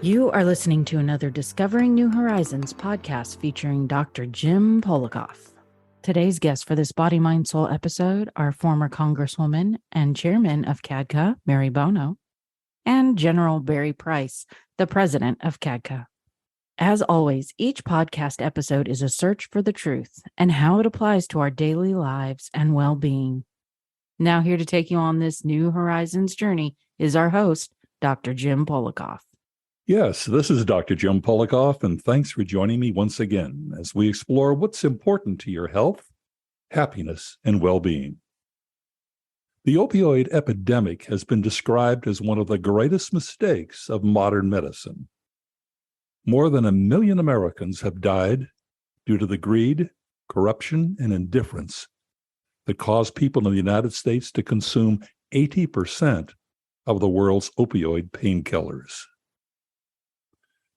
You are listening to another Discovering New Horizons podcast featuring Dr. Jim Polakof. Today's guests for this Body, Mind, Soul episode are former Congresswoman and Chairman of CADCA, Mary Bono, and General Barrye Price, the President of CADCA. As always, each podcast episode is a search for the truth and how it applies to our daily lives and well-being. Now here to take you on this New Horizons journey is our host, Dr. Jim Polakof. Yes, this is Dr. Jim Polakof, and thanks for joining me once again as we explore what's important to your health, happiness, and well-being. The opioid epidemic has been described as one of the greatest mistakes of modern medicine. More than 1 million Americans have died due to the greed, corruption, and indifference that caused people in the United States to consume 80% of the world's opioid painkillers.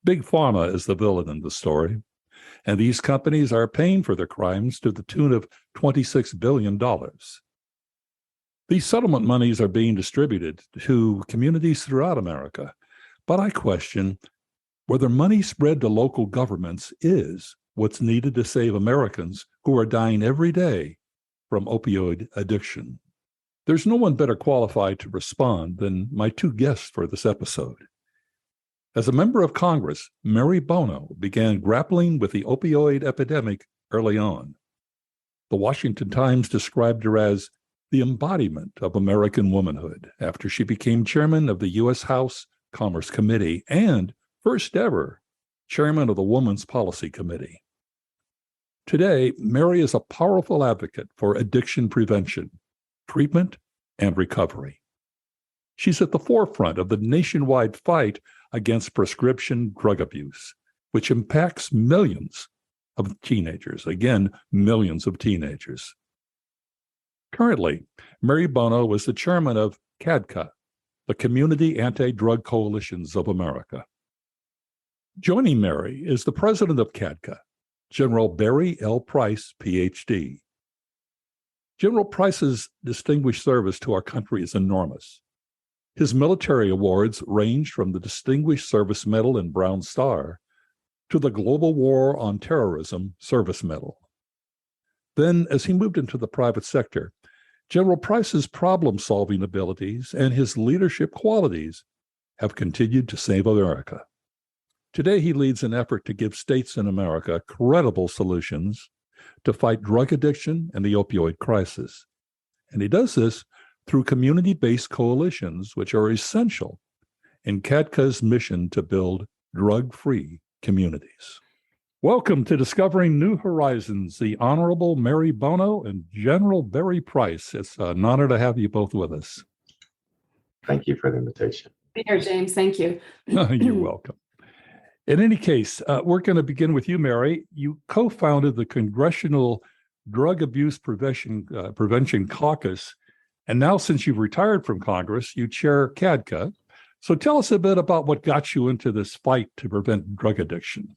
Big Pharma is the villain in the story, and these companies are paying for their crimes to the tune of $26 billion. These settlement monies are being distributed to communities throughout America, but I question whether money spread to local governments is what's needed to save Americans who are dying every day from opioid addiction. There's no one better qualified to respond than my two guests for this episode. As a member of Congress, Mary Bono began grappling with the opioid epidemic early on. The Washington Times described her as the embodiment of American womanhood after she became chairman of the U.S. House Commerce Committee and first ever chairman of the Women's Policy Committee. Today, Mary is a powerful advocate for addiction prevention, treatment, and recovery. She's at the forefront of the nationwide fight against prescription drug abuse, which impacts millions of teenagers. Again, millions of teenagers. Currently, Mary Bono is the chairman of CADCA, the Community Anti-Drug Coalitions of America. Joining Mary is the president of CADCA, General Barrye L. Price, Ph.D. General Price's distinguished service to our country is enormous. His military awards range from the Distinguished Service Medal and Brown Star to the Global War on Terrorism Service Medal. Then, as he moved into the private sector, General Price's problem-solving abilities and his leadership qualities have continued to save America. Today, he leads an effort to give states in America credible solutions to fight drug addiction and the opioid crisis. And he does this through community-based coalitions, which are essential in CADCA's mission to build drug-free communities. Welcome to Discovering New Horizons, the Honorable Mary Bono and General Barrye Price. It's an honor to have you both with us. Thank you for the invitation. Here, James. Thank you. You're welcome. In any case, we're going to begin with you, Mary. You co-founded the Congressional Drug Abuse Prevention Caucus, and now since you've retired from Congress, you chair CADCA. So tell us a bit about what got you into this fight to prevent drug addiction.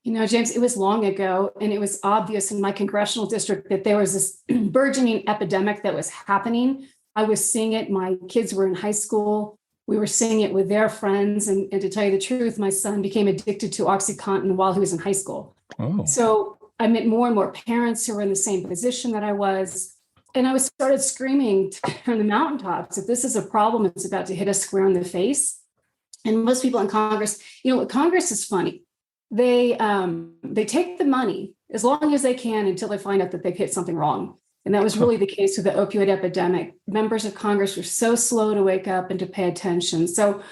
You know, James, it was long ago, and it was obvious in my congressional district that there was this burgeoning epidemic that was happening. I was seeing it. My kids were in high school. We were seeing it with their friends. And to tell you the truth, my son became addicted to OxyContin while he was in high school. Oh. So I met more and more parents who were in the same position that I was. And I started screaming from the mountaintops that this is a problem. It's about to hit us square in the face. And most people in Congress, Congress is funny. They take the money as long as they can until they find out that they've hit something wrong. And that was really the case with the opioid epidemic. Members of Congress were so slow to wake up and to pay attention. So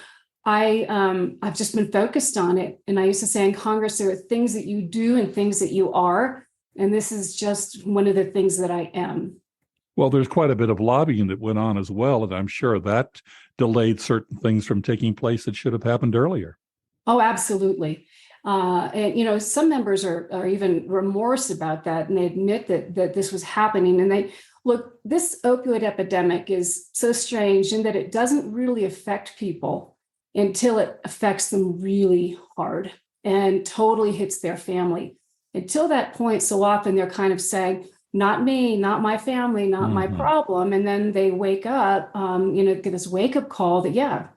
I've just been focused on it. And I used to say in Congress, there are things that you do and things that you are. And this is just one of the things that I am. Well, there's quite a bit of lobbying that went on as well, and I'm sure that delayed certain things from taking place that should have happened earlier. Oh, absolutely. And, some members are even remorse about that, and they admit that this was happening. And this opioid epidemic is so strange in that it doesn't really affect people until it affects them really hard and totally hits their family. Until that point, so often they're kind of saying, not me, not my family, not my problem. And then they wake up, get this wake up call that,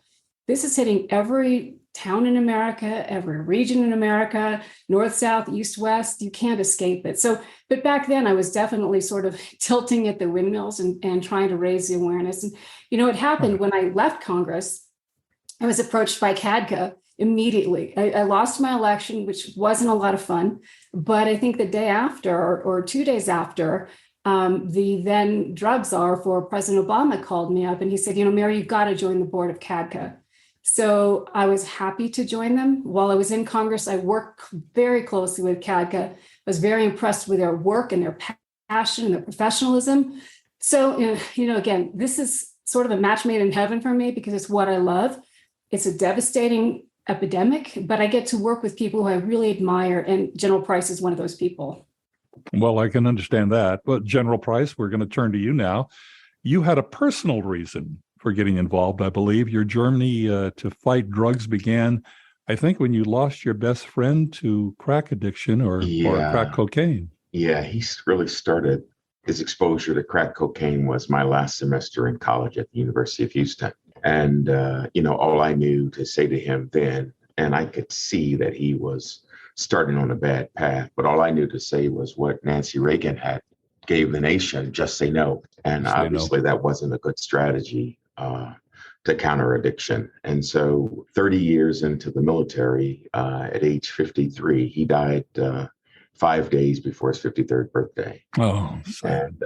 this is hitting every town in America, every region in America, north, south, east, west. You can't escape it. So, but back then I was definitely sort of tilting at the windmills and trying to raise the awareness. And, it happened when I left Congress. I was approached by CADCA immediately. I lost my election, which wasn't a lot of fun. But I think the day after or 2 days after, the then drug czar for President Obama called me up and he said, Mary, you've got to join the board of CADCA. So I was happy to join them. While I was in Congress, I worked very closely with CADCA. I was very impressed with their work and their passion and their professionalism. So, again, this is sort of a match made in heaven for me because it's what I love. It's a devastating epidemic, but I get to work with people who I really admire, and General Price is one of those people. Well, I can understand that. But General Price, we're going to turn to you now. You had a personal reason for getting involved, I believe. Your journey to fight drugs began, I think, when you lost your best friend to crack addiction or crack cocaine. Yeah, he really started. His exposure to crack cocaine was my last semester in college at the University of Houston. And, all I knew to say to him then, and I could see that he was starting on a bad path, but all I knew to say was what Nancy Reagan gave the nation, just say no. And obviously that wasn't a good strategy to counter addiction. And so 30 years into the military, at age 53, he died 5 days before his 53rd birthday. Oh, sad.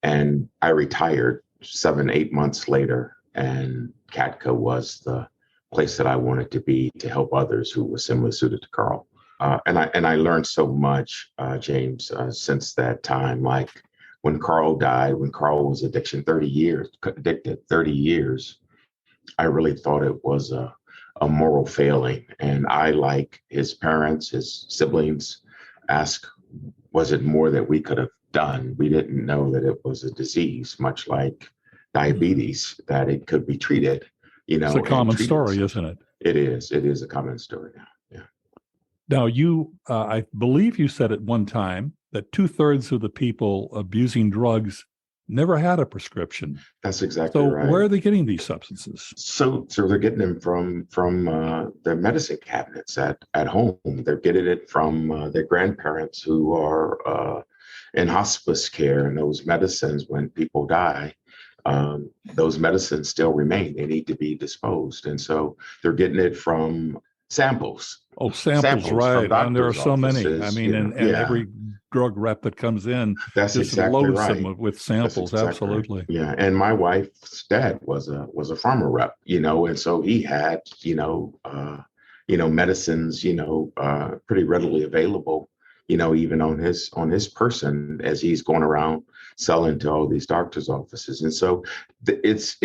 And I retired 7-8 months later, and CADCA was the place that I wanted to be to help others who were similarly suited to Carl. And I learned so much, James, since that time. Like when Carl died, when Carl was addicted 30 years, I really thought it was a moral failing. And I, like his parents, his siblings, asked, was it more that we could have done? We didn't know that it was a disease, much like diabetes, that it could be treated. It's a common story, isn't it? It is. It is a common story now. Yeah. Now, you, I believe you said at one time that 2/3 of the people abusing drugs never had a prescription. That's exactly right. So where are they getting these substances? So they're getting them from their medicine cabinets at home. They're getting it from their grandparents who are in hospice care, and those medicines, when people die, those medicines still remain. They need to be disposed. And so they're getting it from samples. Oh, samples, right. And there are so many. I mean, and every drug rep that comes in just exactly loads right. them with samples. Absolutely. Right. Yeah. And my wife's dad was a pharma rep, and so he had, medicines, pretty readily available, even on his person as he's going around selling to all these doctors' offices. And so it's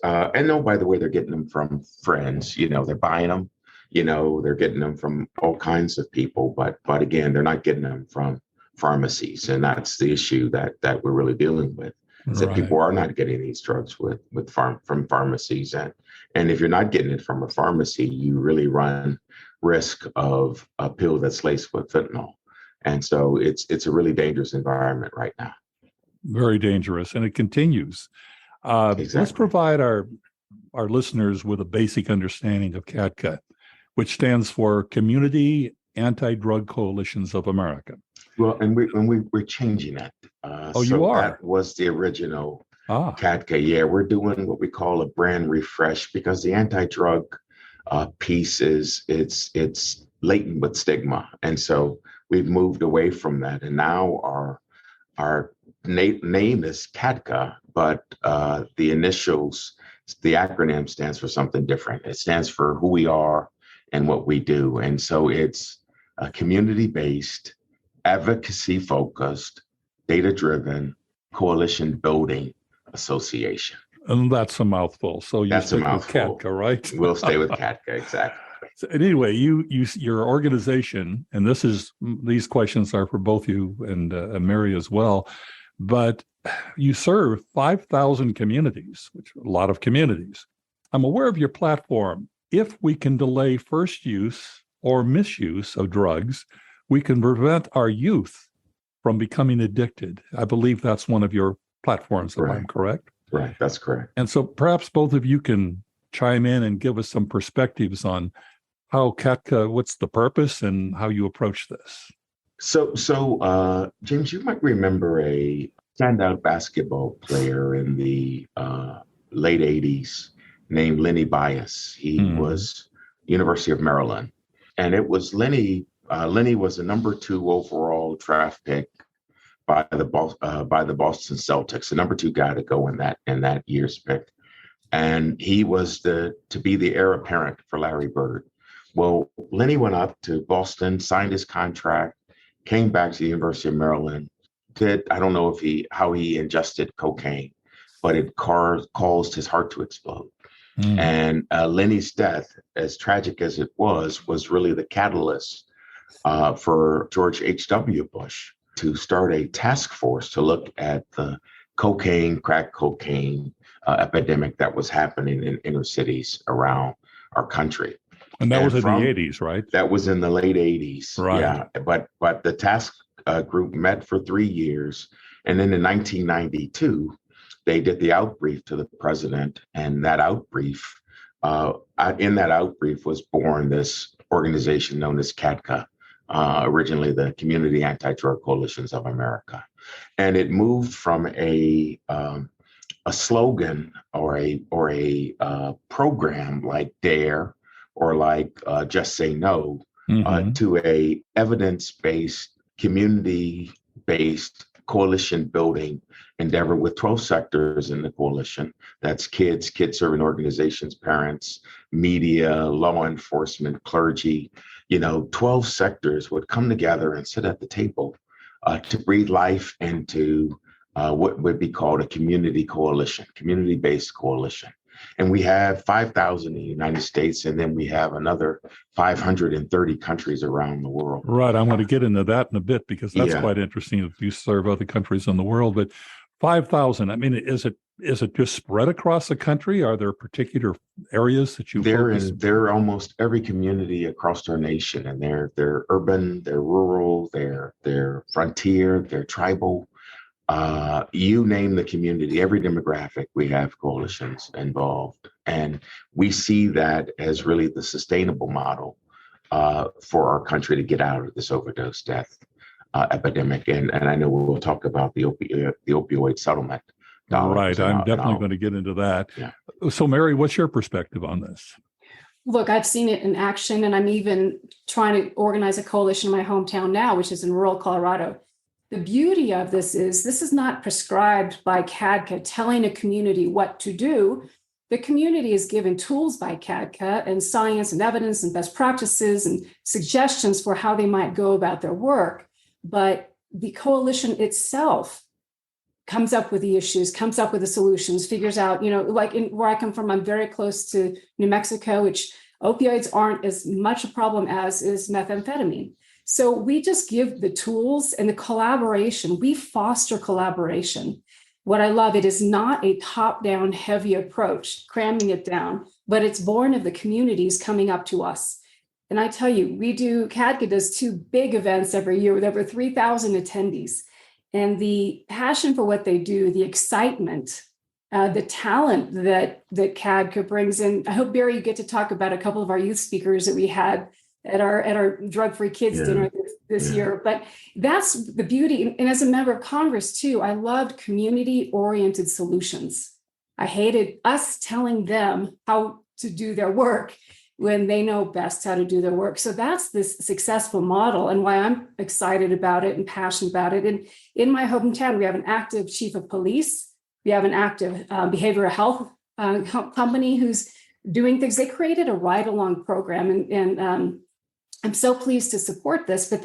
and by the way, they're getting them from friends, they're buying them, they're getting them from all kinds of people, but again, they're not getting them from pharmacies. And that's the issue that we're really dealing with, is that people are not getting these drugs from pharmacies. And if you're not getting it from a pharmacy, you really run risk of a pill that's laced with fentanyl. And so it's a really dangerous environment right now. Very dangerous, and it continues. Exactly. Let's provide our listeners with a basic understanding of CADCA, which stands for Community Anti-Drug Coalitions of America. Well, and we're changing that. You are? That was the original CADCA. Yeah, we're doing what we call a brand refresh, because the anti-drug piece it's latent with stigma, and so we've moved away from that, and now our name is CADCA, but the initials, the acronym stands for something different. It stands for who we are and what we do. And so it's a community-based, advocacy-focused, data-driven, coalition-building association. And that's a mouthful. So you stick with CADCA, right? We'll stay with CADCA, exactly. So anyway, your organization, and these questions are for both you and Mary as well, but you serve 5,000 communities, which are a lot of communities. I'm aware of your platform. If we can delay first use or misuse of drugs, we can prevent our youth from becoming addicted. I believe that's one of your platforms, if I'm correct. Right, that's correct. And so perhaps both of you can chime in and give us some perspectives on how CADCA, what's the purpose and how you approach this? So, James, you might remember a standout basketball player in the late 80s named Lenny Bias. He was University of Maryland. And it was Lenny. Lenny was the number 2 overall draft pick by the Boston Celtics, the number 2 guy to go in that year's pick. And he was to be the heir apparent for Larry Bird. Well, Lenny went up to Boston, signed his contract, came back to the University of Maryland. I don't know how he ingested cocaine, but it caused his heart to explode. And Lenny's death, as tragic as it was really the catalyst for George H.W. Bush to start a task force to look at the crack cocaine epidemic that was happening in inner cities around our country. And that was in the 80s, right? That was in the late 80s. Right. Yeah. But the task group met for 3 years. And then in 1992, they did the outbrief to the president. And in that outbrief was born this organization known as CADCA, originally the Community Anti-Drug Coalitions of America. And it moved from a slogan or a program like DARE or like Just Say No to a evidence-based, community-based coalition building endeavor with 12 sectors in the coalition. That's kids serving organizations, parents, media, law enforcement, clergy. 12 sectors would come together and sit at the table to breathe life into what would be called a community coalition, community-based coalition. And we have 5,000 in the United States, and then we have another 530 countries around the world. Right. I'm going to get into that in a bit because that's quite interesting if you serve other countries in the world. But 5,000, I mean, is it just spread across the country? Are there particular areas that you focus? They're almost every community across our nation, and they're urban, they're rural, they're frontier, they're tribal. You name the community, every demographic, we have coalitions involved. And we see that as really the sustainable model for our country to get out of this overdose death epidemic. And I know we'll talk about the opioid settlement. Right. I'm definitely going to get into that. Yeah. So, Mary, what's your perspective on this? Look, I've seen it in action, and I'm even trying to organize a coalition in my hometown now, which is in rural Colorado. The beauty of this is not prescribed by CADCA telling a community what to do. The community is given tools by CADCA and science and evidence and best practices and suggestions for how they might go about their work. But the coalition itself comes up with the issues, comes up with the solutions, figures out, like where I come from, I'm very close to New Mexico, which opioids aren't as much a problem as is methamphetamine. So we just give the tools and the collaboration. We foster collaboration. What I love, it is not a top-down heavy approach, cramming it down, but it's born of the communities coming up to us. And I tell you, CADCA does 2 big events every year with over 3,000 attendees. And the passion for what they do, the excitement, the talent that CADCA brings in. I hope, Barrye, you get to talk about a couple of our youth speakers that we had at our drug-free kids dinner this year. But that's the beauty. And as a member of Congress too, I loved community-oriented solutions. I hated us telling them how to do their work when they know best how to do their work. So that's this successful model and why I'm excited about it and passionate about it. And in my hometown, we have an active chief of police. We have an active behavioral health company who's doing things. They created a ride-along program, and I'm so pleased to support this. But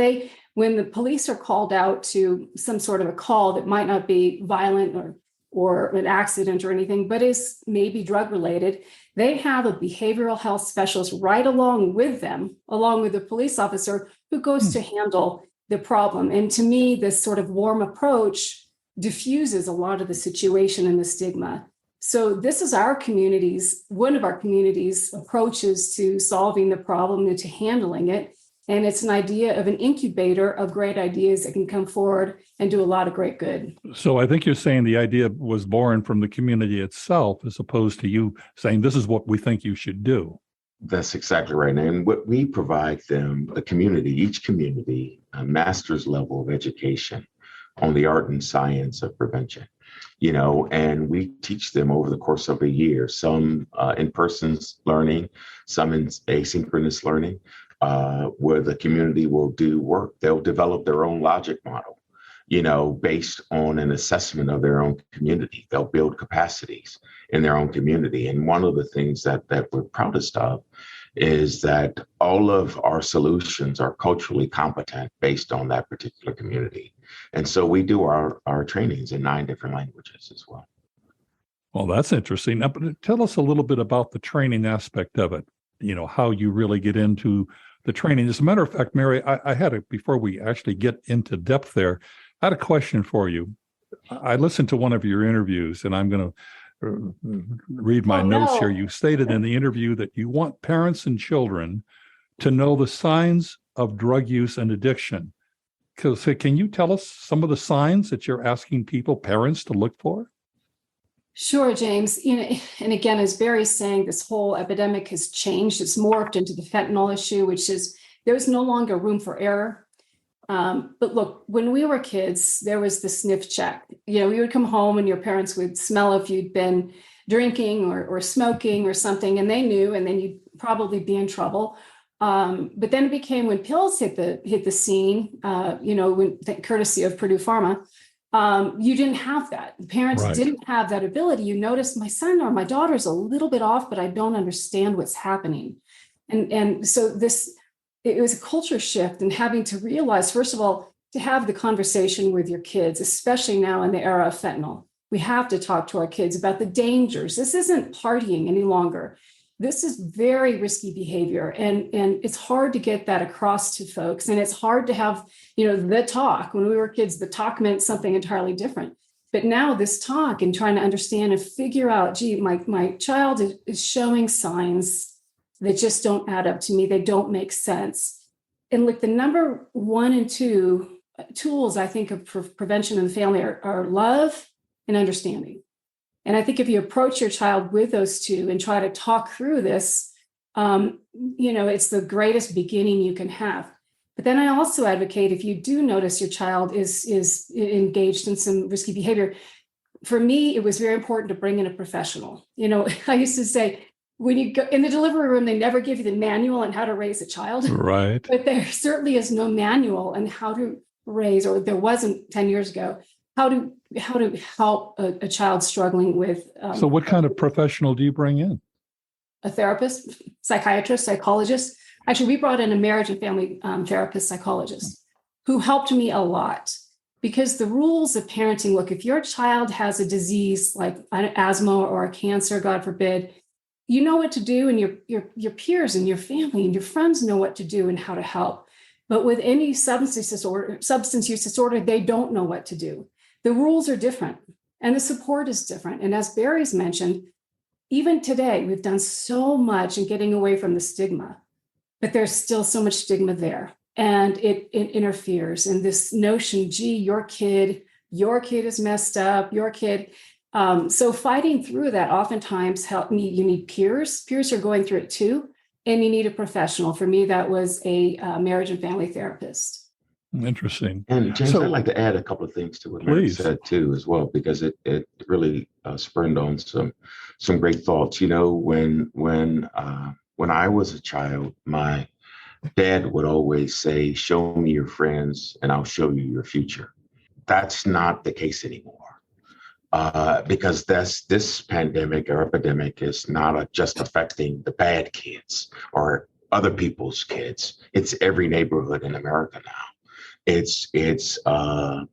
when the police are called out to some sort of a call that might not be violent or an accident or anything, but is maybe drug related, they have a behavioral health specialist right along with them, along with the police officer who goes to handle the problem. And to me, this sort of warm approach diffuses a lot of the situation and the stigma. So this is one of our community's approaches to solving the problem and to handling it. And it's an idea of an incubator of great ideas that can come forward and do a lot of great good. So I think you're saying the idea was born from the community itself, as opposed to you saying, this is what we think you should do. That's exactly right. And what we provide them, the community, each community, a master's level of education on the art and science of prevention, and we teach them over the course of a year, some in-person learning, some in asynchronous learning, where the community will do work. They'll develop their own logic model, based on an assessment of their own community. They'll build capacities in their own community. And one of the things that we're proudest of is that all of our solutions are culturally competent based on that particular community. And so we do our trainings in 9 different languages as well. Well, that's interesting. Now, but tell us a little bit about the training aspect of it, how you really get into the training. As a matter of fact, Mary, I had before we actually get into depth there, I had a question for you. I listened to one of your interviews, and I'm going to read my notes here. You stated in the interview that you want parents and children to know the signs of drug use and addiction. So can you tell us some of the signs that you're asking parents to look for? Sure, James. And again, as Barry's saying, this whole epidemic has changed. It's morphed into the fentanyl issue, which is there's no longer room for error. But look, when we were kids, there was the sniff check. We would come home and your parents would smell if you'd been drinking or smoking or something, and they knew, and then you'd probably be in trouble. But then it became when pills hit the scene, courtesy of Purdue Pharma, you didn't have that. The parents didn't have that ability. You notice my son or my daughter's a little bit off, but I don't understand what's happening. And so it was a culture shift and having to realize, first of all, to have the conversation with your kids, especially now in the era of fentanyl. We have to talk to our kids about the dangers. This isn't partying any longer. This is very risky behavior. And it's hard to get that across to folks. And it's hard to have, the talk. When we were kids, the talk meant something entirely different. But now this talk and trying to understand and figure out, gee, my child is showing signs that just don't add up to me. They don't make sense. And the number 1 and 2 tools, I think, of prevention in the family are love and understanding. And I think if you approach your child with those 2 and try to talk through this, it's the greatest beginning you can have. But then I also advocate, if you do notice your child is engaged in some risky behavior, for me, it was very important to bring in a professional. I used to say, when you go in the delivery room, they never give you the manual on how to raise a child. Right. But there certainly is no manual on how to raise, or there wasn't 10 years ago, how to help a child struggling with. So what kind of professional do you bring in? A therapist, psychiatrist, psychologist. Actually, we brought in a marriage and family therapist, psychologist, who helped me a lot. Because the rules of parenting, look, if your child has a disease like asthma or a cancer, God forbid, you know what to do, and your peers and your family and your friends know what to do and how to help. But with any substance use disorder, they don't know what to do. The rules are different and the support is different. And as Barry's mentioned, even today, we've done so much in getting away from the stigma, but there's still so much stigma there. And it interferes. And this notion, gee, your kid is messed up, your kid. So fighting through that oftentimes you need peers. Peers are going through it too. And you need a professional. For me, that was a marriage and family therapist. Interesting. And James, I'd like to add a couple of things to what Mary said too, as well, because it really spurned on some great thoughts. When I was a child, my dad would always say, "Show me your friends, and I'll show you your future." That's not the case anymore. Because this pandemic or epidemic is not just affecting the bad kids or other people's kids. It's every neighborhood in America now. It's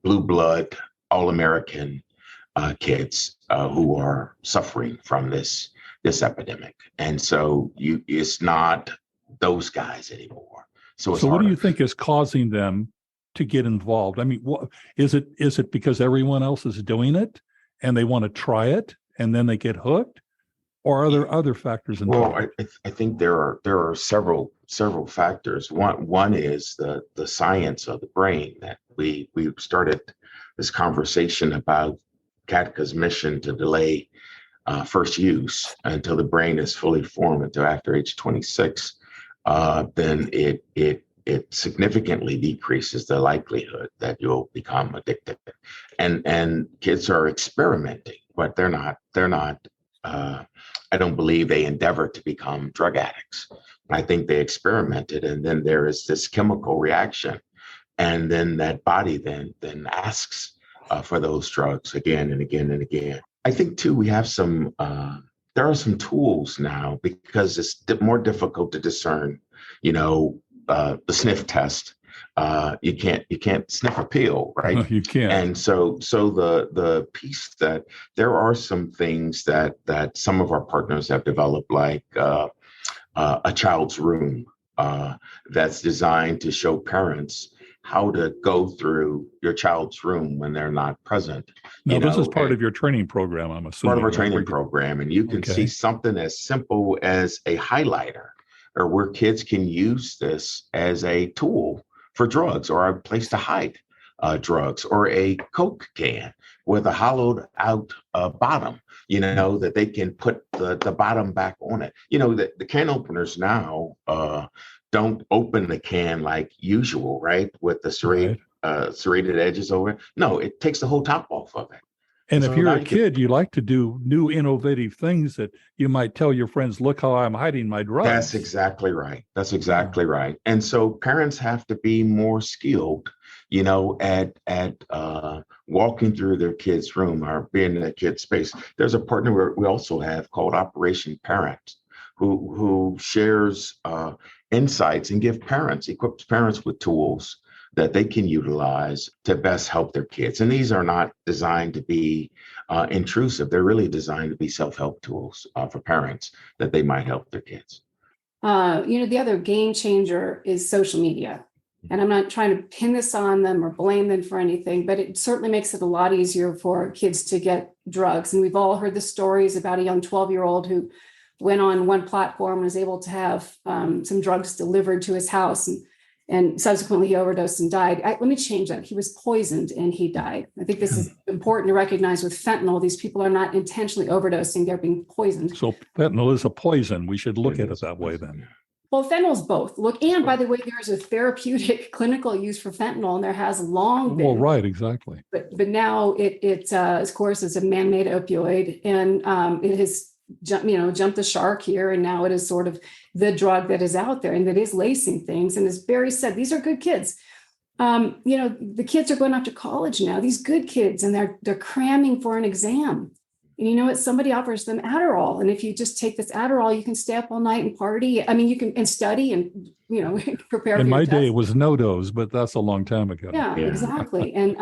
blue blood, all-American kids who are suffering from this epidemic, and so it's not those guys anymore. So what do you think is causing them to get involved? I mean, what is it because everyone else is doing it and they want to try it and then they get hooked, or are there other factors involved? Well, I think there are several factors. One is the science of the brain, that we started this conversation about CADCA'S mission to delay first use until the brain is fully formed until after age 26, then it significantly decreases the likelihood that you'll become addicted. And kids are experimenting, but they're not. I don't believe they endeavor to become drug addicts. I think they experimented, and then there is this chemical reaction, and then that body then asks for those drugs again and again and again. I think too we have some. There are some tools now because it's more difficult to discern. The sniff test. You can't sniff a pill, right? No, you can't. And so the piece that there are some things that some of our partners have developed, like a child's room that's designed to show parents how to go through your child's room when they're not present. Now, this is part of your training program, I'm assuming. Part of our training program, and you can see something as simple as a highlighter, or where kids can use this as a tool for drugs or a place to hide drugs, or a Coke can with a hollowed out bottom, that they can put the bottom back on it. The can openers now don't open the can like usual, right? With the serrated edges over it. No, it takes the whole top off of it. And if you're a kid, you like to do new innovative things that you might tell your friends, look how I'm hiding my drugs. That's exactly right. And so parents have to be more skilled, at walking through their kid's room or being in a kid's space. There's a partner we also have called Operation Parent, who shares insights and equips parents with tools that they can utilize to best help their kids. And these are not designed to be intrusive. They're really designed to be self-help tools for parents that they might help their kids. The other game changer is social media. And I'm not trying to pin this on them or blame them for anything, but it certainly makes it a lot easier for kids to get drugs. And we've all heard the stories about a young 12-year-old who went on one platform and was able to have some drugs delivered to his house, and subsequently he overdosed and died. Let me change that. He was poisoned and he died. I think this is important to recognize with fentanyl. These people are not intentionally overdosing. They're being poisoned. So fentanyl is a poison. We should look at it that way then. Well, fentanyl is both. And by the way, there is a therapeutic clinical use for fentanyl, and there has long been. Well, right, exactly. But now it of course, is a man-made opioid, and it has jumped the shark here, and now it is sort of the drug that is out there and that is lacing things. And as Barrye said, these are good kids. The kids are going off to college now. These good kids, and they're cramming for an exam. And somebody offers them Adderall, and if you just take this Adderall, you can stay up all night and party. I mean, you can and study and prepare. In for my your day, test. it was no-dose, but that's a long time ago. Yeah. Exactly. And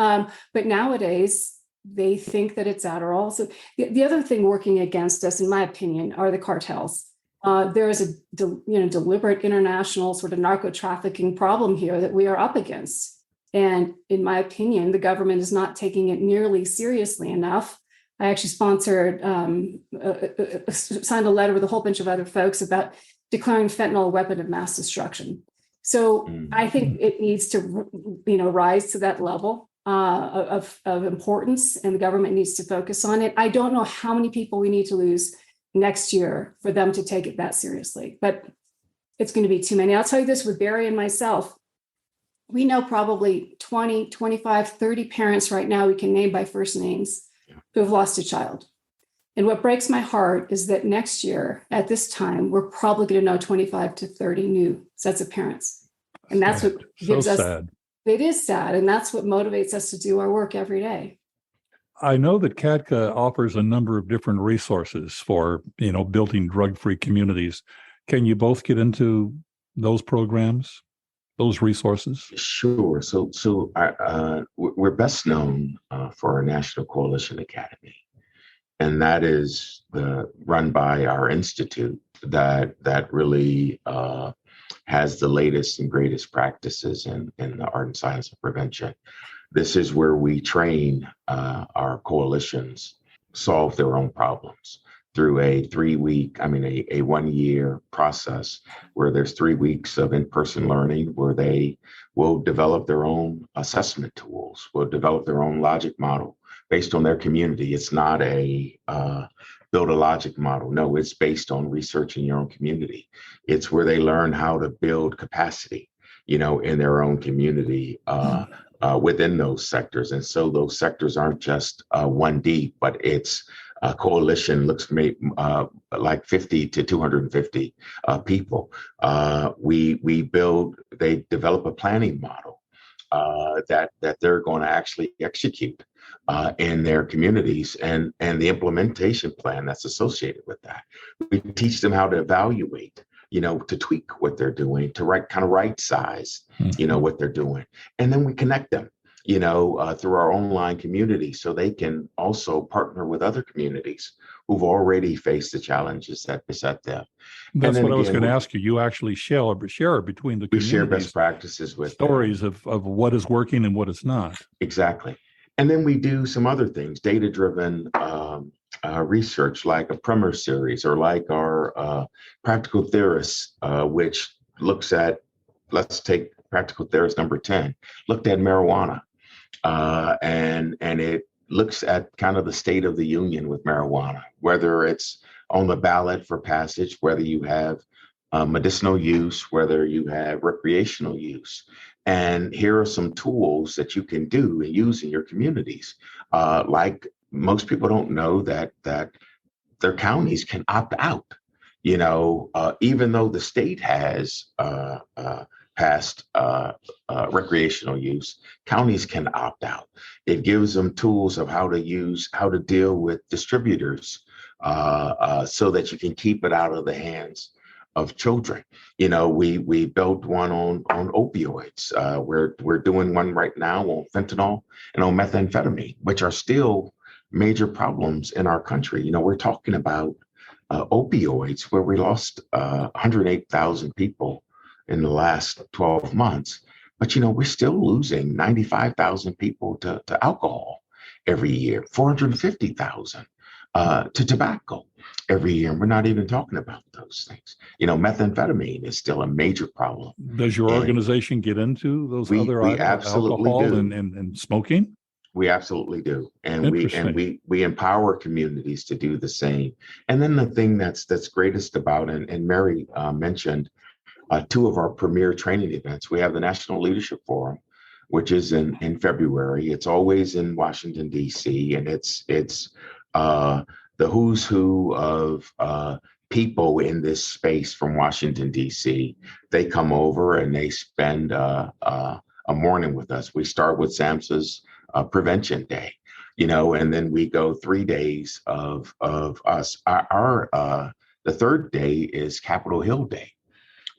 but nowadays, they think that it's Adderall. So the other thing working against us, in my opinion, are the cartels. There is a deliberate international sort of narco trafficking problem here that we are up against. And in my opinion, the government is not taking it nearly seriously enough. I actually sponsored, signed a letter with a whole bunch of other folks about declaring fentanyl a weapon of mass destruction. So I think it needs to, rise to that level of importance, and the government needs to focus on it. I don't know how many people we need to lose next year for them to take it that seriously, but it's going to be too many. I'll tell you this, with Barrye and myself, we know probably 20, 25, 30 parents right now we can name by first names who have lost a child. And what breaks my heart is that next year at this time, we're probably going to know 25 to 30 new sets of parents. And that's what gives us, sad. It is sad. And that's what motivates us to do our work every day. I know that CADCA offers a number of different resources for, building drug-free communities. Can you both get into those programs, those resources? Sure. So we're best known for our National Coalition Academy, and that is run by our institute that really has the latest and greatest practices in the art and science of prevention. This is where we train our coalitions solve their own problems through a 1-year process where there's 3 weeks of in-person learning where they will develop their own assessment tools, will develop their own logic model based on their community. It's not a build a logic model. No, it's based on research in your own community. It's where they learn how to build capacity, in their own community within those sectors. And so those sectors aren't just one deep, but it's a coalition looks like 50 to 250 people. They develop a planning model that they're going to actually execute in their communities, and the implementation plan that's associated with that. We teach them how to evaluate, to tweak what they're doing, to right size, what they're doing. And then we connect them, through our online community, so they can also partner with other communities who've already faced the challenges that beset them. That's what I was going to ask you. You actually share between the communities. We share best practices with stories of what is working and what is not. Exactly. And then we do some other things, data-driven research, like a Primer series, or like our Practical Theorists, which looks at, let's take Practical Theorist number 10, looked at marijuana. And it looks at kind of the state of the union with marijuana, whether it's on the ballot for passage, whether you have medicinal use, whether you have recreational use. And here are some tools that you can do and use in your communities. Like most people don't know that their counties can opt out, even though the state has passed recreational use, counties can opt out. It gives them tools of how to deal with distributors so that you can keep it out of the hands of children. We built one on opioids. We're doing one right now on fentanyl and on methamphetamine, which are still major problems in our country. We're talking about opioids, where we lost 108,000 people in the last 12 months. But, we're still losing 95,000 people to alcohol every year, 450,000 to tobacco every year. And we're not even talking about those things. Methamphetamine is still a major problem. Does your organization get into those other items, alcohol and smoking? We absolutely do. And we empower communities to do the same. And then the thing that's greatest about, and Mary mentioned two of our premier training events. We have the National Leadership Forum, which is in February. It's always in Washington, D.C., and it's the who's who of people in this space from Washington, D.C. They come over and they spend a morning with us. We start with SAMHSA's Prevention Day, and then we go 3 days of us. The third day is Capitol Hill Day,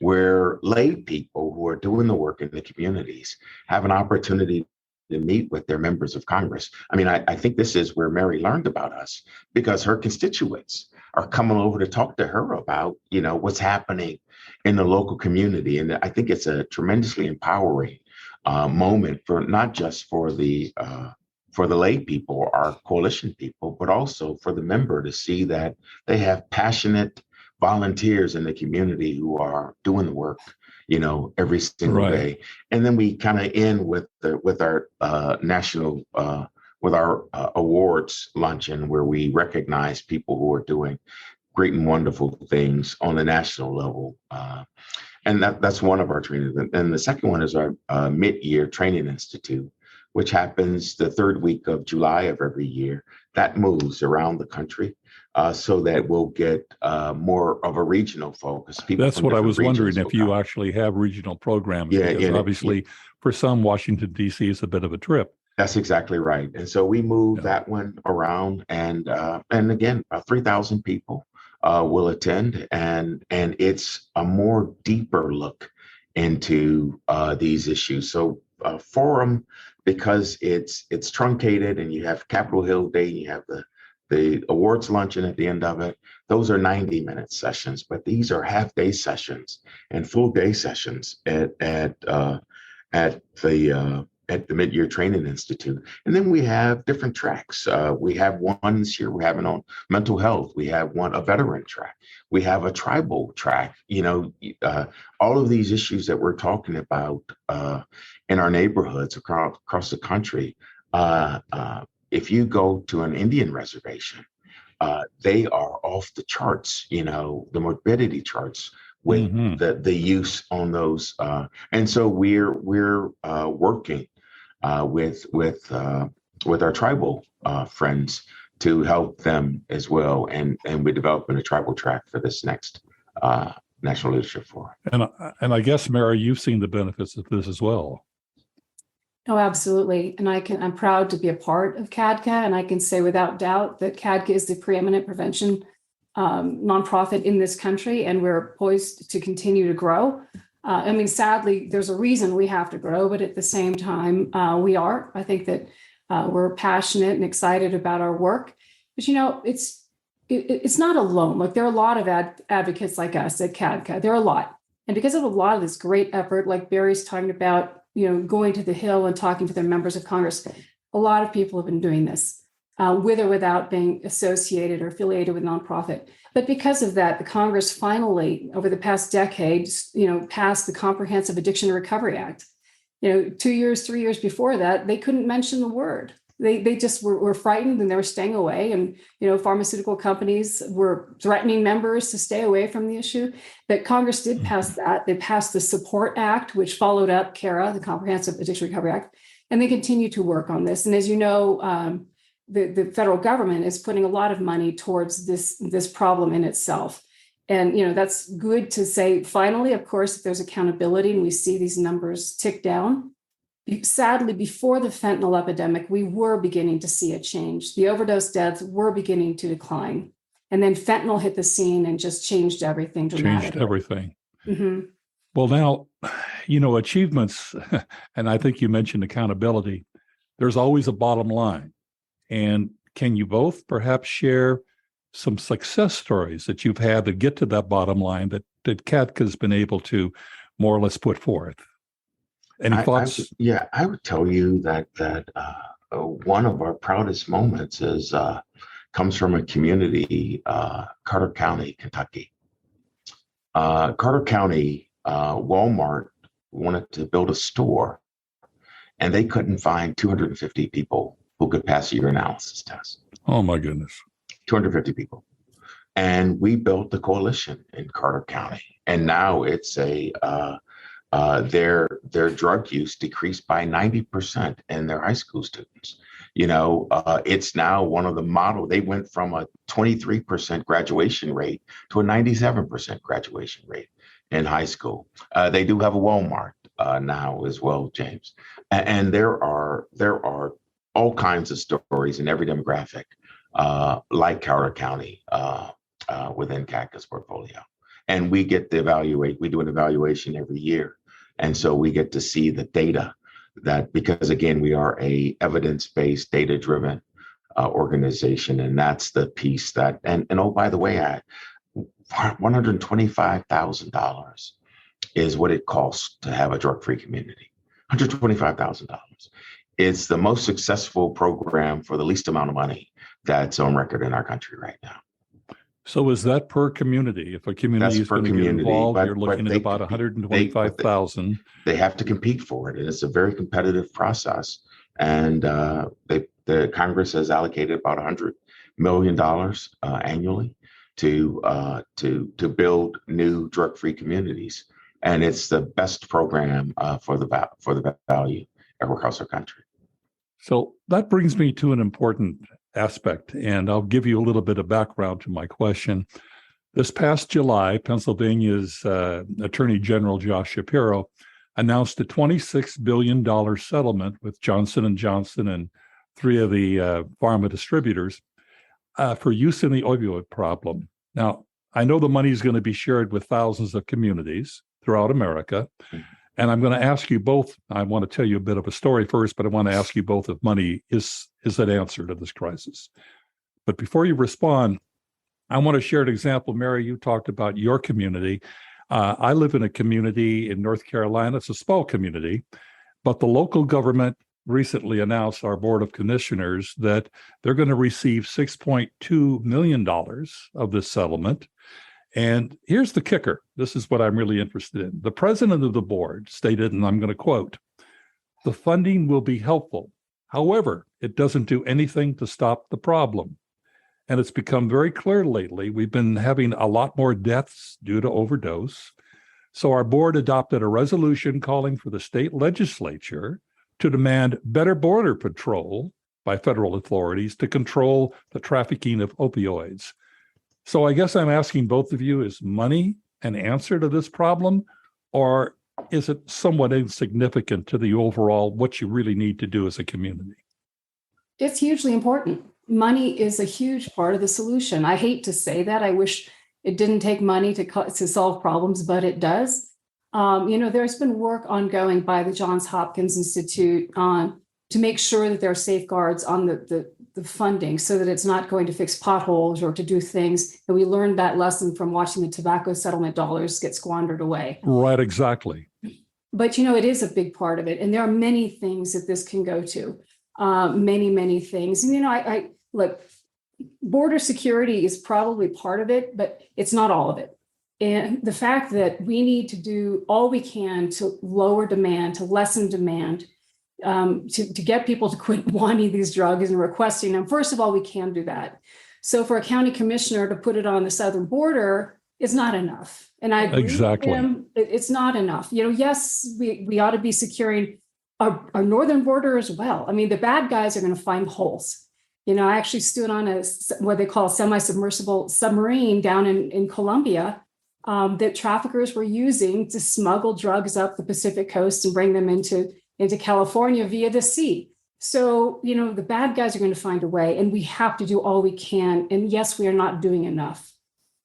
where lay people who are doing the work in the communities have an opportunity to meet with their members of Congress. I think this is where Mary learned about us, because her constituents are coming over to talk to her about, what's happening in the local community. And I think it's a tremendously empowering moment for not just for the lay people, our coalition people, but also for the member to see that they have passionate volunteers in the community who are doing the work, every single day. And then we kind of end with our national awards luncheon, where we recognize people who are doing great and wonderful things on the national level. And that's one of our trainings. And the second one is our mid-year training institute, which happens the third week of July of every year. That moves around the country. So that we'll get more of a regional focus. That's what I was wondering, if you actually have regional programs. Because obviously, for some, Washington, D.C. is a bit of a trip. That's exactly right. And so we move that one around. And again, about 3,000 people will attend. And it's a more deeper look into these issues. So forum, because it's truncated, and you have Capitol Hill Day, and you have the awards luncheon at the end of it. Those are 90-minute sessions, but these are half-day sessions and full-day sessions at the Mid-Year Training Institute. And then we have different tracks. We have one this year we're having on mental health. We have a veteran track. We have a tribal track. All of these issues that we're talking about in our neighborhoods across the country. if you go to an Indian reservation, they are off the charts, the morbidity charts with the use on those. And so we're working with our tribal friends to help them as well. And we're developing a tribal track for this next National Leadership Forum. And I guess, Mary, you've seen the benefits of this as well. Oh, absolutely. And I'm proud to be a part of CADCA. And I can say without doubt that CADCA is the preeminent prevention nonprofit in this country, and we're poised to continue to grow. Sadly, there's a reason we have to grow, but at the same time, we are. I think that we're passionate and excited about our work. But, it's not alone. Like, there are a lot of advocates like us at CADCA. There are a lot. And because of a lot of this great effort, like Barrye's talking about, going to the Hill and talking to their members of Congress, a lot of people have been doing this, with or without being associated or affiliated with nonprofit. But because of that, the Congress finally, over the past decades, passed the Comprehensive Addiction and Recovery Act. 2 years, 3 years before that, they couldn't mention the word. They just were frightened, and they were staying away. And, pharmaceutical companies were threatening members to stay away from the issue. But Congress did pass that. They passed the Support Act, which followed up CARA, the Comprehensive Addiction Recovery Act. And they continue to work on this. And as you know, the federal government is putting a lot of money towards this problem in itself. And, that's good to say. Finally, of course, if there's accountability and we see these numbers tick down. Sadly, before the fentanyl epidemic, we were beginning to see a change. The overdose deaths were beginning to decline. And then fentanyl hit the scene and just changed everything dramatically. Changed everything. Mm-hmm. Well, now, achievements, and I think you mentioned accountability, there's always a bottom line. And can you both perhaps share some success stories that you've had that get to that bottom line that CADCA's been able to more or less put forth? Any thoughts? I would tell you that one of our proudest moments comes from a community, Carter County, Kentucky. Carter County, Walmart wanted to build a store, and they couldn't find 250 people who could pass a urinalysis test. Oh my goodness. 250 people. And we built the coalition in Carter County. And now it's their drug use decreased by 90% in their high school students. It's now one of the model. They went from a 23% graduation rate to a 97% graduation rate in high school. They do have a Walmart now as well, James. And there are all kinds of stories in every demographic, like Carter County, within CADCA's portfolio. And we get to evaluate. We do an evaluation every year. And so we get to see the data because, again, we are a evidence-based, data-driven organization. And that's the piece and oh, by the way, $125,000 is what it costs to have a drug-free community. $125,000. It's the most successful program for the least amount of money that's on record in our country right now. So is that per community? If a community is going to get involved, you're looking at about $125,000. They have to compete for it, and it's a very competitive process. And the Congress has allocated about $100 million annually to build new drug-free communities, and it's the best program for the value across our country. So that brings me to an important aspect, and I'll give you a little bit of background to my question. This past July, Pennsylvania's Attorney General Josh Shapiro announced a $26 billion settlement with Johnson & Johnson and three of the pharma distributors for use in the opioid problem. Now, I know the money is going to be shared with thousands of communities throughout America. And I'm going to ask you both, I want to tell you a bit of a story first, but I want to ask you both if money is that answer to this crisis. But before you respond, I want to share an example. Mary, you talked about your community. I live in a community in North Carolina. It's a small community, but the local government recently announced, our Board of Commissioners, that they're going to receive $6.2 million of this settlement. And here's the kicker. This is what I'm really interested in. The president of the board stated, and I'm going to quote, "The funding will be helpful. However, it doesn't do anything to stop the problem. And it's become very clear lately. We've been having a lot more deaths due to overdose. So our board adopted a resolution calling for the state legislature to demand better border patrol by federal authorities to control the trafficking of opioids. So I guess I'm asking both of you, is money an answer to this problem, or is it somewhat insignificant to the overall what you really need to do as a community? It's hugely important. Money is a huge part of the solution. I hate to say that. I wish it didn't take money to solve problems, but it does. There's been work ongoing by the Johns Hopkins Institute to make sure that there are safeguards on the funding so that it's not going to fix potholes or to do things. And we learned that lesson from watching the tobacco settlement dollars get squandered away. Right, exactly. But, it is a big part of it. And there are many things that this can go to, many things. And, I look, border security is probably part of it, but it's not all of it. And the fact that we need to do all we can to lower demand, to lessen demand, to get people to quit wanting these drugs and requesting them. First of all, we can do that. So for a county commissioner to put it on the southern border is not enough. And I agree with him, it's not enough. Yes, we ought to be securing our northern border as well. I mean, the bad guys are going to find holes. I actually stood on what they call a semi-submersible submarine down in Colombia that traffickers were using to smuggle drugs up the Pacific coast and bring them into California via the sea. So, the bad guys are going to find a way, and we have to do all we can. And yes, we are not doing enough,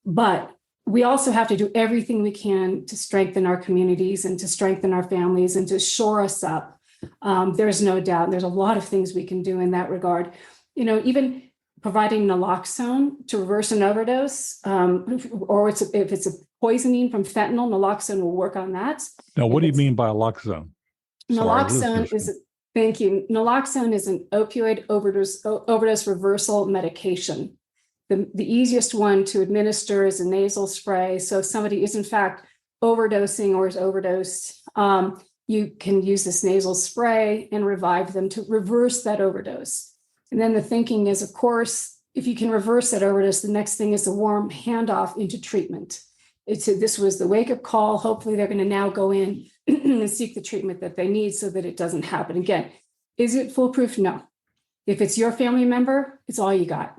but we also have to do everything we can to strengthen our communities and to strengthen our families and to shore us up. There's no doubt. There's a lot of things we can do in that regard. Even providing naloxone to reverse an overdose, or if it's a poisoning from fentanyl, naloxone will work on that. Now, what do you mean by naloxone? Naloxone Naloxone is an opioid overdose reversal medication. The easiest one to administer is a nasal spray. So if somebody is in fact overdosing or is overdosed, you can use this nasal spray and revive them to reverse that overdose. And then the thinking is, of course, if you can reverse that overdose, the next thing is a warm handoff into treatment. This was the wake-up call. Hopefully they're going to now go in and seek the treatment that they need so that it doesn't happen again. Is it foolproof? No. If it's your family member, it's all you got.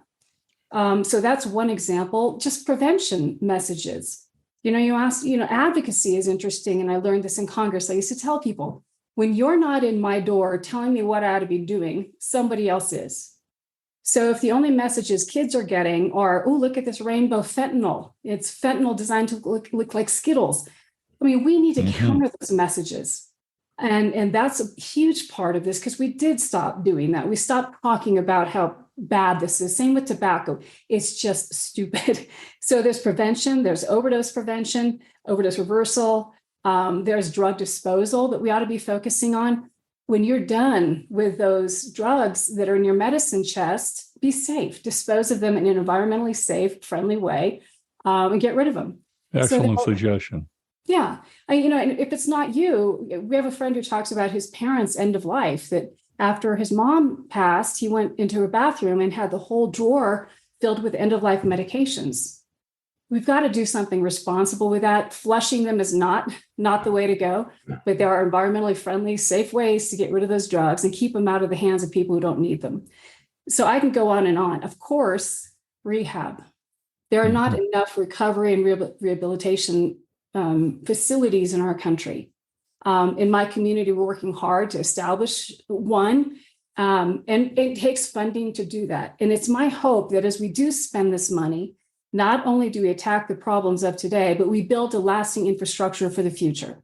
So that's one example. Just prevention messages. You ask, advocacy is interesting. And I learned this in Congress. I used to tell people, when you're not in my door telling me what I ought to be doing, somebody else is. So if the only messages kids are getting are, oh, look at this rainbow fentanyl. It's fentanyl designed to look like Skittles. I mean, we need to counter those messages. And that's a huge part of this because we did stop doing that. We stopped talking about how bad this is. Same with tobacco. It's just stupid. So there's prevention, there's overdose prevention, overdose reversal. There's drug disposal that we ought to be focusing on. When you're done with those drugs that are in your medicine chest, be safe, dispose of them in an environmentally safe, friendly way, and get rid of them. Excellent suggestion. Yeah. And if it's not you, we have a friend who talks about his parents' end of life, that after his mom passed, he went into her bathroom and had the whole drawer filled with end of life medications. We've got to do something responsible with that. Flushing them is not the way to go, but there are environmentally friendly, safe ways to get rid of those drugs and keep them out of the hands of people who don't need them. So I can go on and on. Of course, rehab. There are not enough recovery and rehabilitation facilities in our country. In my community, we're working hard to establish one, and it takes funding to do that. And it's my hope that as we do spend this money, not only do we attack the problems of today, but we build a lasting infrastructure for the future.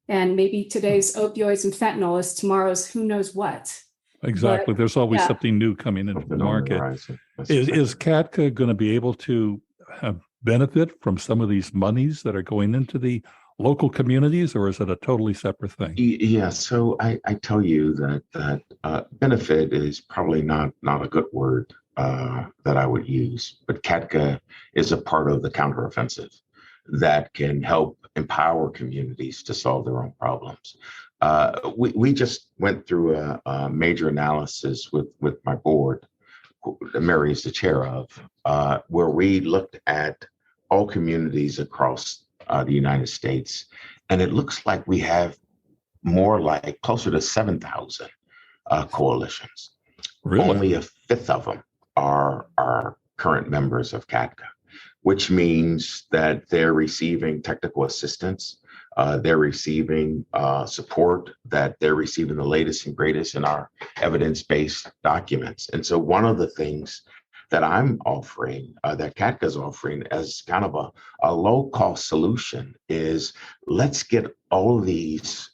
And maybe today's opioids and fentanyl is tomorrow's who knows what. Exactly. But, there's always something new coming into the market. Is CADCA going to be able to benefit from some of these monies that are going into the local communities, or is it a totally separate thing? Yeah, so I tell you that benefit is probably not a good word that I would use, but CADCA is a part of the counteroffensive that can help empower communities to solve their own problems. We just went through a major analysis with my board, Mary is the chair of, where we looked at all communities across the United States. And it looks like we have more like closer to 7,000 coalitions. Really? Only a fifth of them are current members of CADCA, which means that they're receiving technical assistance. They're receiving support, that they're receiving the latest and greatest in our evidence-based documents. And so one of the things that I'm offering, that CADCA is offering as kind of a low-cost solution is, let's get all of these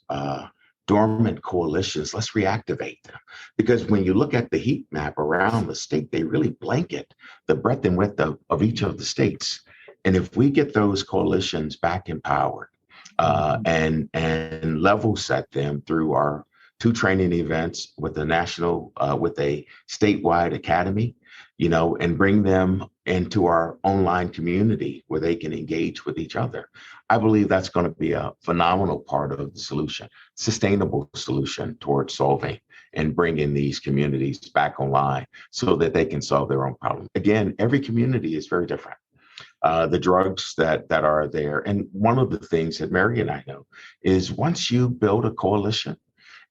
dormant coalitions, let's reactivate them. Because when you look at the heat map around the state, they really blanket the breadth and width of each of the states. And if we get those coalitions back empowered, and level set them through our 2 training events with a with a statewide academy, and bring them into our online community where they can engage with each other. I believe that's going to be a phenomenal part of the solution, sustainable solution towards solving and bringing these communities back online so that they can solve their own problem. Again, every community is very different. The drugs that are there. And one of the things that Mary and I know is, once you build a coalition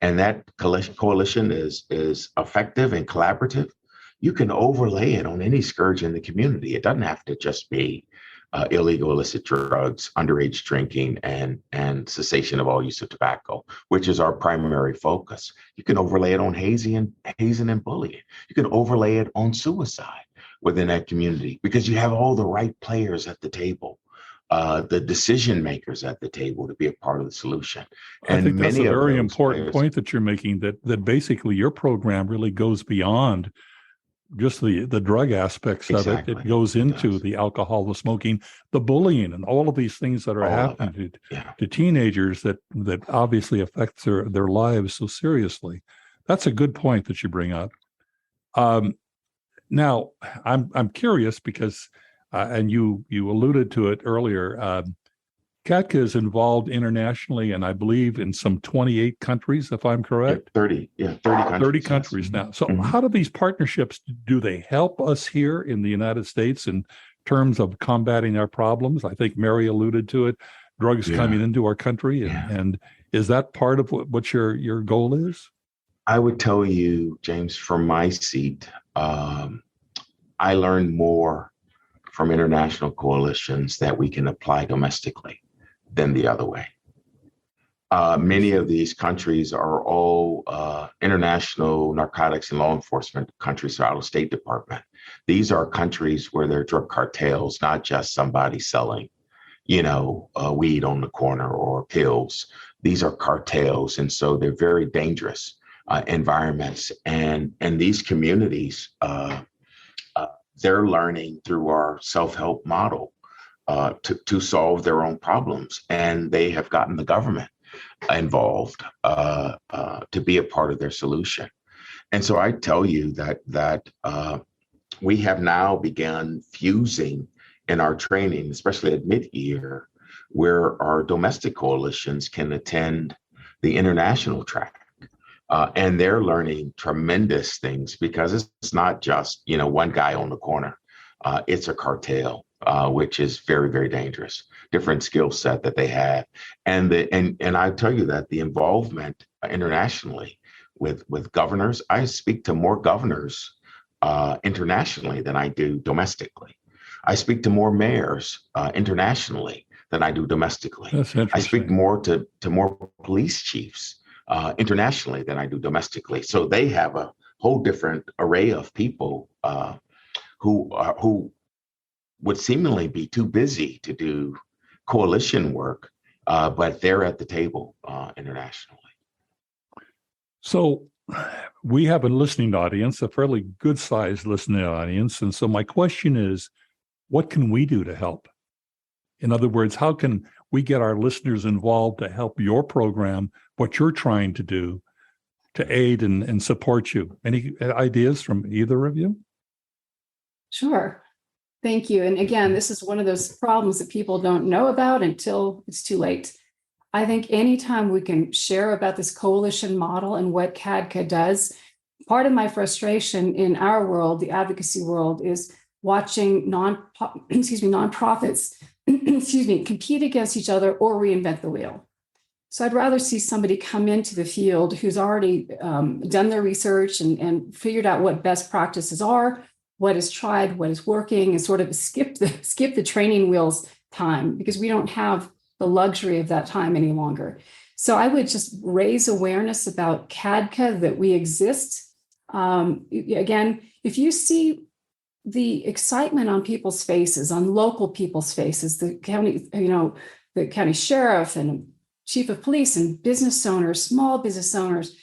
and that coalition is effective and collaborative, you can overlay it on any scourge in the community. It doesn't have to just be illegal illicit drugs, underage drinking, and cessation of all use of tobacco, which is our primary focus. You can overlay it on hazing and bullying. You can overlay it on suicide within that community, because you have all the right players at the table, the decision makers at the table to be a part of the solution. And I think that's a very important players, point that you're making, that basically your program really goes beyond just the drug aspects exactly. of it. It goes into the alcohol, the smoking, the bullying, and all of these things that are happening to teenagers that obviously affects their lives so seriously. That's a good point that you bring up. Now, I'm curious because, and you alluded to it earlier, CADCA is involved internationally, and I believe in some 28 countries, if I'm correct. 30 countries. 30 countries now. So how do these partnerships, do they help us here in the United States in terms of combating our problems? I think Mary alluded to it, drugs coming into our country. And is that part of what your goal is? I would tell you, James, from my seat, I learned more from international coalitions that we can apply domestically than the other way. Many of these countries are all international narcotics and law enforcement countries out of State Department. These are countries where there are drug cartels, not just somebody selling, weed on the corner or pills. These are cartels, and so they're very dangerous environments. And these communities, they're learning through our self-help model to solve their own problems. And they have gotten the government involved to be a part of their solution. And so I tell you that we have now begun fusing in our training, especially at mid-year, where our domestic coalitions can attend the international track. And they're learning tremendous things, because it's not just, one guy on the corner. It's a cartel, which is very, very dangerous, different skill set that they have. And I tell you that the involvement internationally with governors, I speak to more governors internationally than I do domestically. I speak to more mayors internationally than I do domestically. That's interesting. I speak more to more police chiefs internationally than I do domestically. So they have a whole different array of people who would seemingly be too busy to do coalition work, but they're at the table internationally. So we have a listening audience, a fairly good-sized listening audience. And so my question is, what can we do to help? In other words, how can we get our listeners involved to help your program, what you're trying to do to aid and support you? Any ideas from either of you? Sure. Thank you. And again, this is one of those problems that people don't know about until it's too late. I think anytime we can share about this coalition model and what CADCA does, part of my frustration in our world, the advocacy world, is watching nonprofits compete against each other or reinvent the wheel. So I'd rather see somebody come into the field who's already done their research and figured out what best practices are, what is tried, what is working, and sort of skip the training wheels time, because we don't have the luxury of that time any longer. So I would just raise awareness about CADCA, that we exist. Again, if you see the excitement on people's faces, on local people's faces, the county, the county sheriff and chief of police and business owners, small business owners,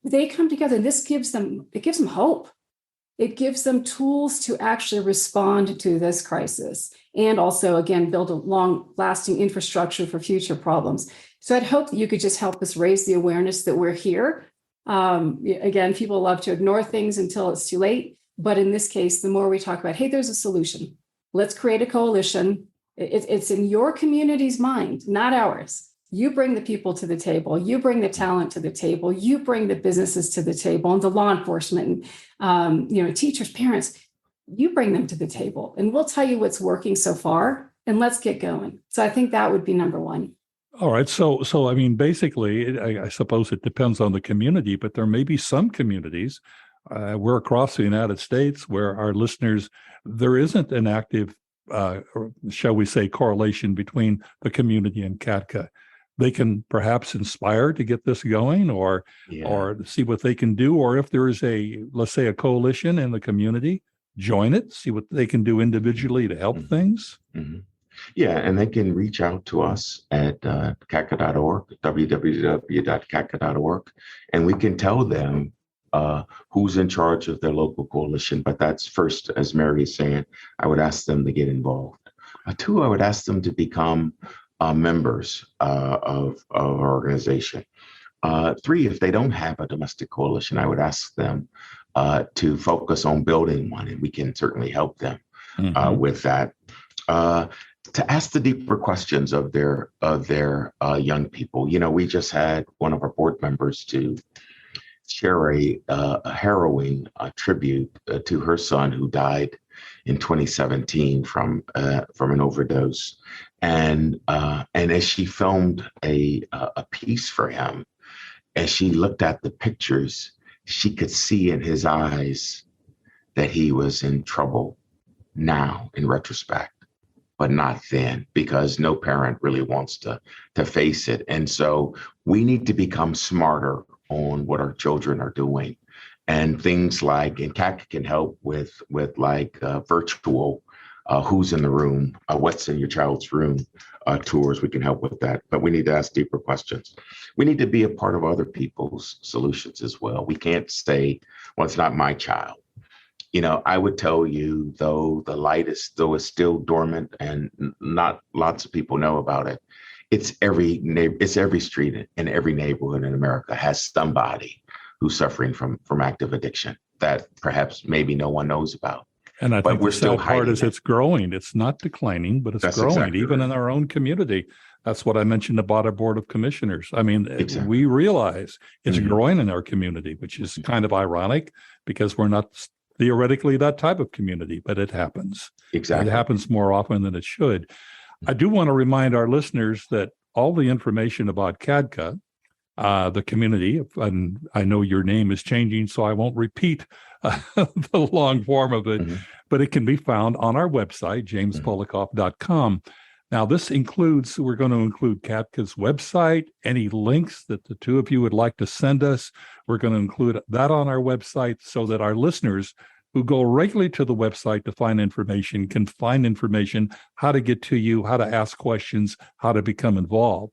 they come together, and it gives them hope. It gives them tools to actually respond to this crisis, and also, again, build a long-lasting infrastructure for future problems. So I'd hope that you could just help us raise the awareness that we're here. Again, people love to ignore things until it's too late. But in this case, the more we talk about, hey, there's a solution. Let's create a coalition. It's in your community's mind, not ours. You bring the people to the table. You bring the talent to the table. You bring the businesses to the table, and the law enforcement, and teachers, parents. You bring them to the table, and we'll tell you what's working so far, and let's get going. So I think that would be number one. All right. So I mean, basically, I suppose it depends on the community, but there may be some communities. We're across the United States where our listeners, there isn't an active, or shall we say, correlation between the community and CADCA. They can perhaps inspire to get this going, or see what they can do. Or if there is let's say, a coalition in the community, join it, see what they can do individually to help things. Mm-hmm. Yeah, and they can reach out to us at CADCA.org, www.CADCA.org, and we can tell them who's in charge of their local coalition. But that's first, as Mary is saying, I would ask them to get involved. Two, I would ask them to become members of our organization. Three, if they don't have a domestic coalition, I would ask them to focus on building one, and we can certainly help them with that. To ask the deeper questions of their young people. We just had one of our board members to share a harrowing tribute to her son, who died in 2017 from an overdose. And as she filmed a piece for him, as she looked at the pictures, she could see in his eyes that he was in trouble now, in retrospect, but not then, because no parent really wants to face it. And so we need to become smarter on what our children are doing, and things like, and CADCA can help with virtual who's in the room, what's in your child's room tours. We can help with that, but we need to ask deeper questions. We need to be a part of other people's solutions as well. We can't say, well, it's not my child. I would tell you, though the light is still dormant and not lots of people know about it, it's every street and every neighborhood in America has somebody who's suffering from active addiction that perhaps maybe no one knows about. And I think the sad part is it's growing. It's not declining, but it's growing, exactly even right. in our own community. That's what I mentioned about our Board of Commissioners. I mean, Exactly. We realize it's growing in our community, which is kind of ironic, because we're not theoretically that type of community, but it happens. Exactly. It happens more often than it should. I do want to remind our listeners that all the information about CADCA, the community, and I know your name is changing, so I won't repeat the long form of it, but it can be found on our website, jamespolakof.com. Now, we're going to include CADCA's website, any links that the two of you would like to send us. We're going to include that on our website so that our listeners who go regularly to the website to find information can find information, how to get to you, how to ask questions, how to become involved.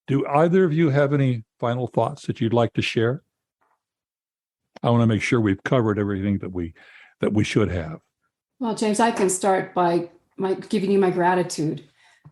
Do either of you have any final thoughts that you'd like to share? I want to make sure we've covered everything that we should have. Well, James, I can start by giving you my gratitude.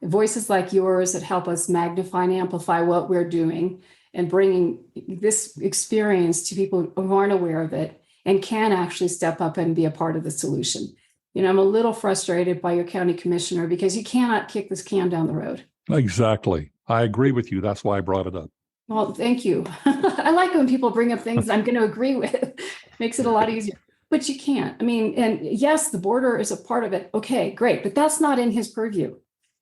Voices like yours that help us magnify and amplify what we're doing and bringing this experience to people who aren't aware of it and can actually step up and be a part of the solution. I'm a little frustrated by your county commissioner because you cannot kick this can down the road. Exactly. I agree with you. That's why I brought it up. Well, thank you. I like when people bring up things I'm going to agree with. Makes it a lot easier. But you can't. I mean, and yes, the border is a part of it. Okay, great. But that's not in his purview.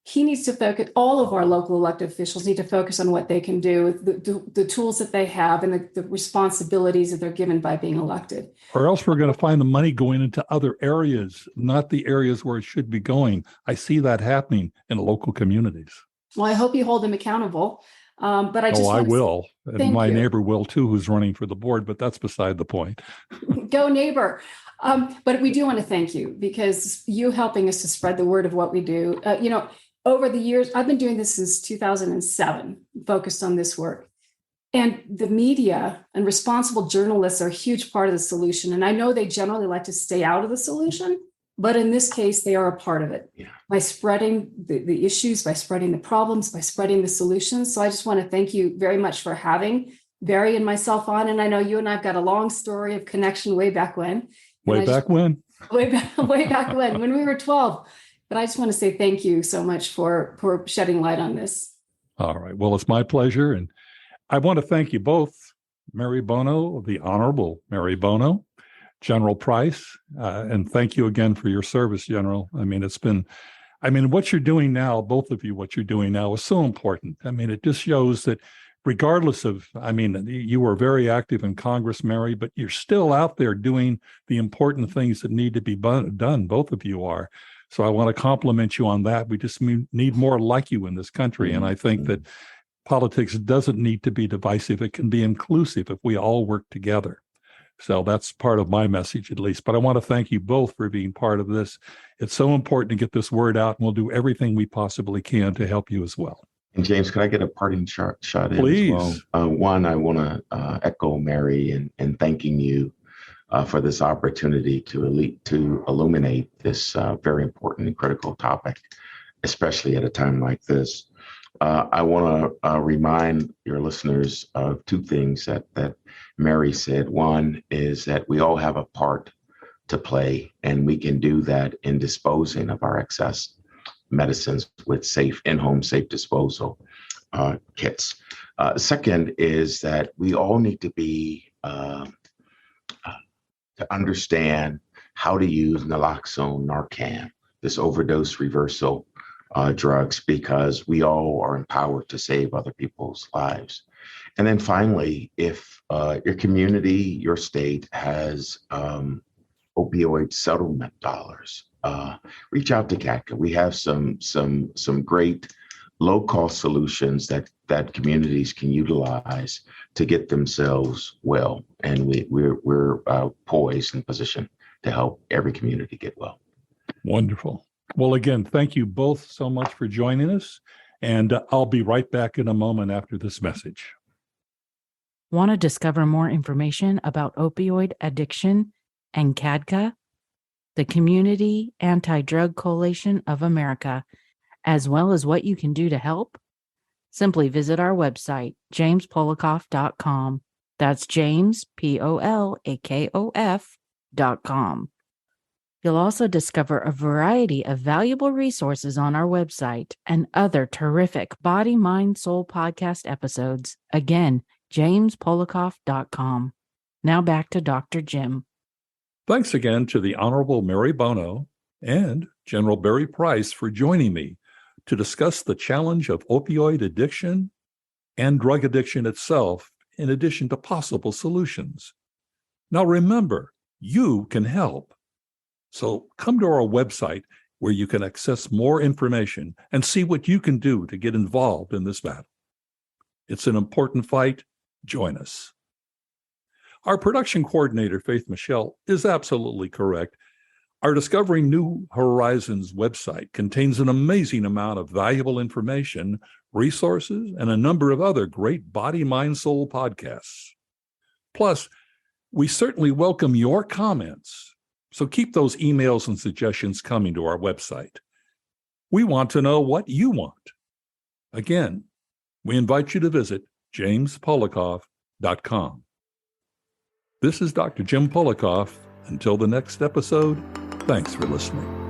He needs to focus, all of our local elected officials need to focus on what they can do, the tools that they have, and the responsibilities that they're given by being elected. Or else we're going to find the money going into other areas, not the areas where it should be going. I see that happening in local communities. Well, I hope you hold them accountable. But I just I will. And my you. neighbor will too, who's running for the board, but that's beside the point. Go neighbor. But we do want to thank you because you helping us to spread the word of what we do. Over the years, I've been doing this since 2007, focused on this work. And the media and responsible journalists are a huge part of the solution. And I know they generally like to stay out of the solution, but in this case, they are a part of it. Yeah. By spreading the issues, by spreading the problems, by spreading the solutions. So I just want to thank you very much for having Barrye and myself on. And I know you and I've got a long story of connection way back when. Way back when we were 12. But I just want to say thank you so much for shedding light on this. All right. Well, it's my pleasure. And I want to thank you both, Mary Bono, the Honorable Mary Bono, General Price, and thank you again for your service, General. I mean, what you're doing now, both of you, what you're doing now is so important. I mean, it just shows that regardless of, you were very active in Congress, Mary, but you're still out there doing the important things that need to be done. Both of you are. So I want to compliment you on that. We just need more like you in this country. And I think that politics doesn't need to be divisive. It can be inclusive if we all work together. So that's part of my message, at least. But I want to thank you both for being part of this. It's so important to get this word out, and we'll do everything we possibly can to help you as well. And James, could I get a parting shot in Please. as well? One, I want to echo Mary and thanking you for this opportunity to illuminate this very important and critical topic, especially at a time like this. I want to remind your listeners of two things that Mary said. One is that we all have a part to play, and we can do that in disposing of our excess medicines with in-home safe disposal kits. Second is that we all need to be to understand how to use naloxone, Narcan, this overdose reversal drugs, because we all are empowered to save other people's lives. And then finally, if your community, your state has opioid settlement dollars, reach out to CADCA. We have some great low-cost solutions that communities can utilize to get themselves well, and we're poised and positioned to help every community get well. Wonderful. Well, again, thank you both so much for joining us, and I'll be right back in a moment after this message. Want to discover more information about opioid addiction and CADCA, the Community Anti-Drug Coalition of America, as well as what you can do to help? Simply visit our website, jamespolakof.com. That's James, Polakof.com. You'll also discover a variety of valuable resources on our website and other terrific Body, Mind, Soul podcast episodes. Again, jamespolakof.com. Now back to Dr. Jim. Thanks again to the Honorable Mary Bono and General Barrye Price for joining me to discuss the challenge of opioid addiction and drug addiction itself, in addition to possible solutions. Now remember, you can help. So come to our website where you can access more information and see what you can do to get involved in this battle. It's an important fight. Join us. Our production coordinator, Faith Michelle, is absolutely correct. Our Discovering New Horizons website contains an amazing amount of valuable information, resources, and a number of other great Body, Mind, Soul podcasts. Plus, we certainly welcome your comments, so keep those emails and suggestions coming to our website. We want to know what you want. Again, we invite you to visit jamespolakof.com. This is Dr. Jim Polakof. Until the next episode, thanks for listening.